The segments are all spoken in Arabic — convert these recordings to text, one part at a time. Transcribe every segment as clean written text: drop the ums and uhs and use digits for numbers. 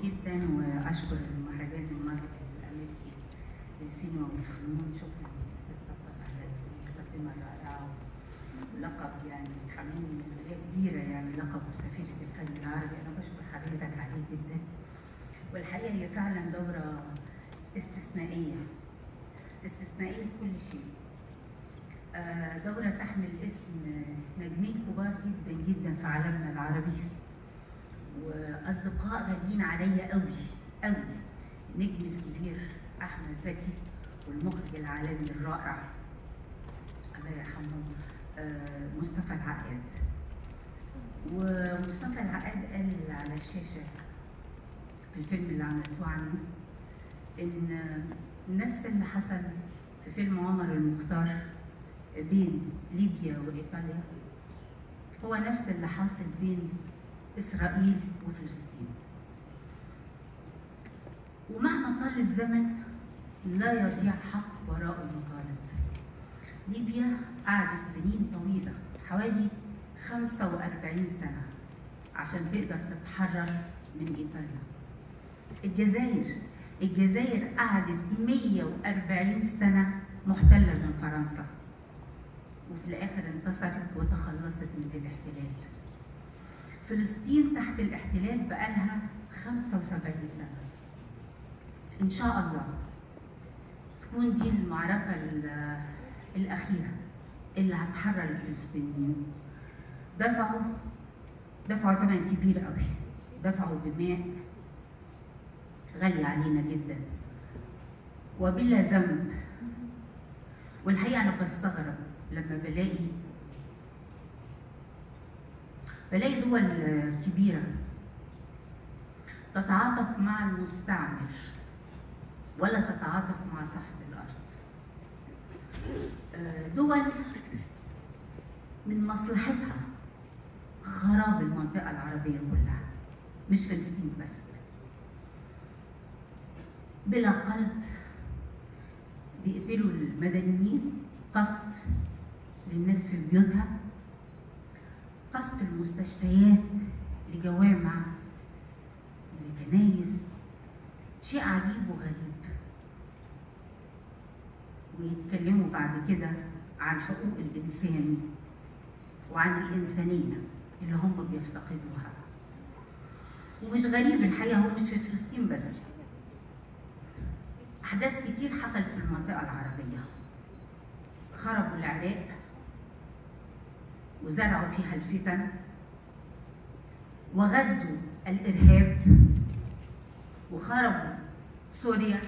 جدا واشكر المهرجان المصري الامريكي للسينما والفنون. شكرا للاستاذ طلعت على المقدمه الرائعه ولقب يعني حملني مسؤوليه كبيره، يعني لقب سفيره الخليج العربي. انا بشكر حضرتك عليه جدا، والحقيقه هي فعلا دوره استثنائيه في كل شيء. دورة تحمل اسم نجمين كبار جدا جدا في عالمنا العربي، واصدقاء غاليين عليا قوي قوي. النجم الكبير احمد زكي والمخرج العالمي الرائع الله يرحمه مصطفى العقاد. ومصطفى العقاد قال على الشاشه في الفيلم اللي عملتوه عنه ان نفس اللي حصل في فيلم عمر المختار بين ليبيا وايطاليا هو نفس اللي حاصل بين اسرائيل وفلسطين. ومهما طال الزمن لا يضيع حق وراء المطالب. ليبيا قعدت سنين طويله حوالي 45 سنه عشان تقدر تتحرر من ايطاليا. الجزائر قعدت 140 سنه محتله من فرنسا، وفي الاخر انتصرت وتخلصت من الاحتلال. فلسطين تحت الاحتلال بقالها 75 سنه. ان شاء الله تكون دي المعركه الاخيره اللي هتحرر الفلسطينيين. دفعوا ثمن كبير قوي، دفعوا دماء غاليه علينا جدا وبلا ذنب. والحقيقه انا بستغرب لما بلاقي دول كبيره تتعاطف مع المستعمر ولا تتعاطف مع صاحب الارض. دول من مصلحتها خراب المنطقه العربيه كلها، مش فلسطين بس. بلا قلب بيقتلوا المدنيين، قصف للناس في بيوتها، قصف المستشفيات لجوامع لكنايس، شيء عجيب وغريب. ويتكلموا بعد كده عن حقوق الإنسان وعن الإنسانية اللي هم بيفتقدوها. ومش غريب الحقيقة، هو مش في فلسطين بس. أحداث كتير حصلت في المنطقة العربية. خربوا العراق وزرعوا فيها الفتن وغزوا الإرهاب، وخربوا سوريا.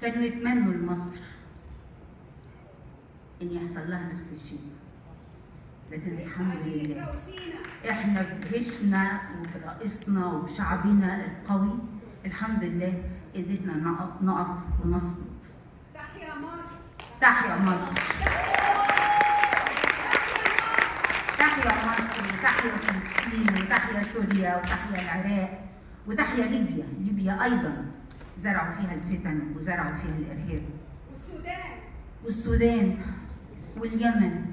كانوا يتمنوا لمصر إن يحصل لها نفس الشيء، لكن الحمد لله احنا بجيشنا وبرئيسنا وبشعبنا القوي الحمد لله قدرنا نقف ونصمد. تحيا مصر، تحيا مصر، تحيا مصر، وتحيا فلسطين، وتحيا سوريا، وتحيا العراق، وتحيا ليبيا. ليبيا ايضا زرعوا فيها الفتن وزرعوا فيها الارهاب. والسودان واليمن،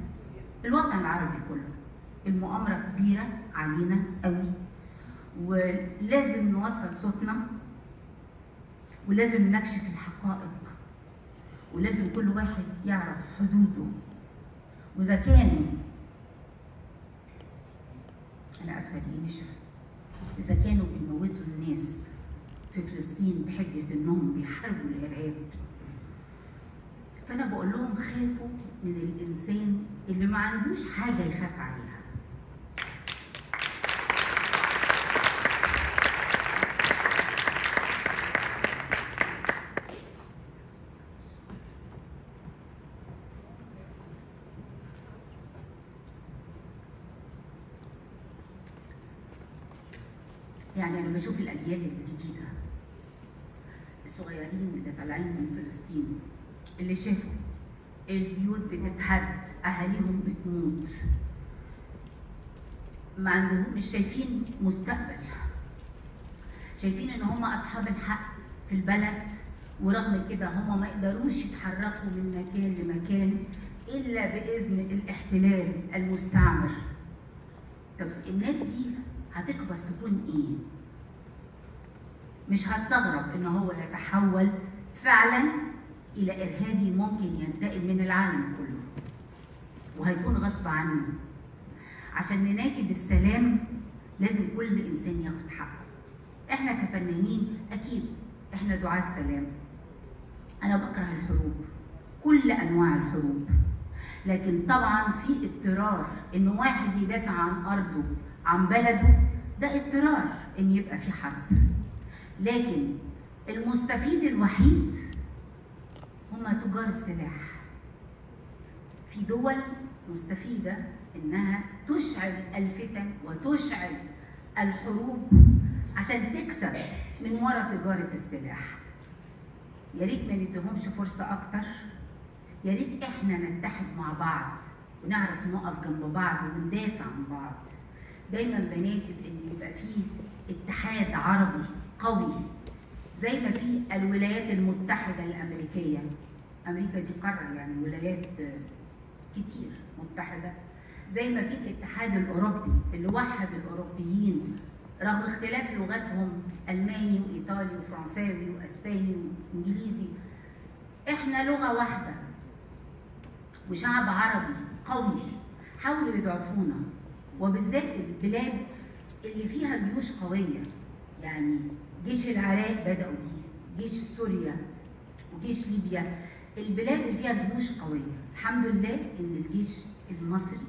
الوطن العربي كله. المؤامره كبيره علينا قوي، ولازم نوصل صوتنا، ولازم نكشف الحقائق، ولازم كل واحد يعرف حدوده. واذا كانوا، انا اسفه اذا كانوا بيموتوا الناس في فلسطين بحجه انهم بيحاربوا الارهاب، فانا بقول لهم خافوا من الانسان اللي ما عندوش حاجه يخاف عليها. يعني انا بشوف الاجيال الجديده الصغيرين اللي طالعين من فلسطين، اللي شافوا البيوت بتتهد، اهاليهم بتموت، ما عندهم، مش شايفين مستقبل، شايفين ان هم اصحاب الحق في البلد، ورغم كده هم ما يقدروش يتحركوا من مكان لمكان الا باذن الاحتلال المستعمر. طب الناس دي هتكبر تكون ايه؟ مش هستغرب ان هو يتحول فعلا الى ارهابي ممكن ينتقل من العالم كله، وهيكون غصب عنه. عشان ننادي بالسلام لازم كل انسان ياخد حقه. احنا كفنانين اكيد احنا دعاة سلام. انا بكره الحروب، كل انواع الحروب، لكن طبعا في اضطرار ان واحد يدافع عن ارضه عن بلده، ده اضطرار ان يبقى في حرب. لكن المستفيد الوحيد هم تجار السلاح. في دول مستفيده انها تشعل الفتن وتشعل الحروب عشان تكسب من وراء تجاره السلاح. يا ريت ما نديهمش فرصه اكتر. يا ريت احنا نتحد مع بعض ونعرف نقف جنب بعض وندافع عن بعض. دايما بنادي بان يبقى فيه اتحاد عربي قوي، زي ما في الولايات المتحده الامريكيه. امريكا دي قاره يعني ولايات كتير متحده، زي ما في الاتحاد الاوروبي اللي وحد الاوروبيين رغم اختلاف لغتهم، الماني وايطالي وفرنساوي واسباني وانجليزي. احنا لغه واحده وشعب عربي قوي. حاولوا يضعفونا، وبالذات البلاد اللي فيها جيوش قويه. يعني جيش العراق بدأوا بيه، جيش سوريا وجيش ليبيا، البلاد اللي فيها جيوش قويه. الحمد لله ان الجيش المصري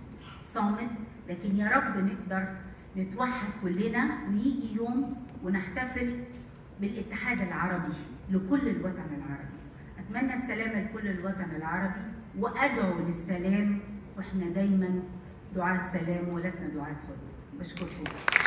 صامد، لكن يا رب نقدر نتوحد كلنا ويجي يوم ونحتفل بالاتحاد العربي لكل الوطن العربي. اتمنى السلامه لكل الوطن العربي وادعو للسلام، واحنا دايما دعاة سلام ولسنا دعاة حروب. بشكركم.